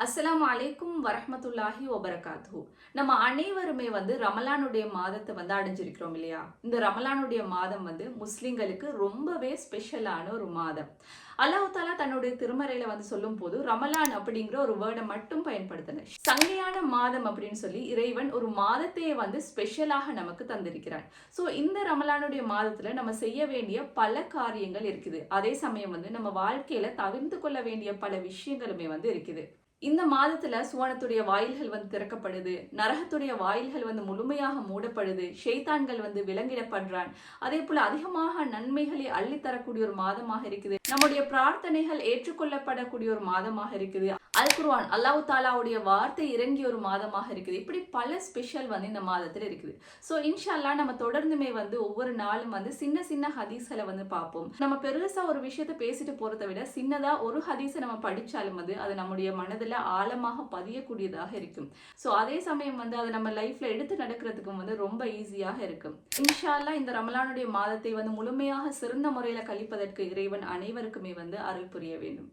அஸ்ஸலாமு அலைக்கும் வரஹ்மத்துல்லாஹி வபரகாத்துஹு. நம்ம அனைவருமே ரமலானுடைய மாதத்தை அடைஞ்சிருக்கிறோம் இல்லையா? இந்த ரமலானுடைய மாதம் முஸ்லிம்களுக்கு ரொம்பவே ஸ்பெஷலான ஒரு மாதம். அல்லாஹ் தாலா தன்னுடைய திருமறையில சொல்லும் போது ரமலான் அப்படிங்கிற ஒரு வேர்டை மட்டும் பயன்படுத்தினார். சங்கையான மாதம் அப்படின்னு சொல்லி இறைவன் ஒரு மாதத்தையே ஸ்பெஷலாக நமக்கு தந்திருக்கிறார். ஸோ இந்த ரமலானுடைய மாதத்துல நம்ம செய்ய வேண்டிய பல காரியங்கள் இருக்குது. அதே சமயம் நம்ம வாழ்க்கையில தவிர்த்து கொள்ள வேண்டிய பல விஷயங்களுமே இருக்குது. இந்த மாதத்துல சுவனத்துடைய வாயில்கள் திறக்கப்படுது, நரகத்துடைய வாயில்கள் முழுமையாக மூடப்படுது, ஷைத்தான்கள் விலங்கிடப்படுறான். அதே போல அதிகமாக நன்மைகளை அள்ளித்தரக்கூடிய ஒரு மாதமாக இருக்குது. நம்முடைய பிரார்த்தனைகள் ஏற்றுக்கொள்ளப்படக்கூடிய ஒரு மாதமாக இருக்குது. அல் குர்ஆன் அல்லாஹ் தாலாவுடைய வார்த்தை இறங்கிய ஒரு மாதமாக இருக்குது. இப்படி பல ஸ்பெஷல் இந்த மாதத்துல இருக்குது. ஸோ இன்ஷா அல்லாஹ் நம்ம தொடர்ந்துமே ஒவ்வொரு நாளும் சின்ன சின்ன ஹதீஸ்களை பார்ப்போம். நம்ம பெருசா ஒரு விஷயத்த பேசிட்டு போறதை விட சின்னதா ஒரு ஹதீஸை நம்ம படிச்சாலும் அது நம்முடைய மனதில் ஆழமாக பதியக்கூடியதாக இருக்கும். ஸோ அதே சமயம் அதை நம்ம லைஃப்ல எடுத்து நடக்கிறதுக்கும் ரொம்ப ஈஸியாக இருக்கும். இன்ஷா அல்லாஹ் இந்த ரமலானுடைய மாதத்தை முழுமையாக சிறந்த முறையில கழிப்பதற்கு இறைவன் அனைவருக்குமே அருள் புரிய வேண்டும்.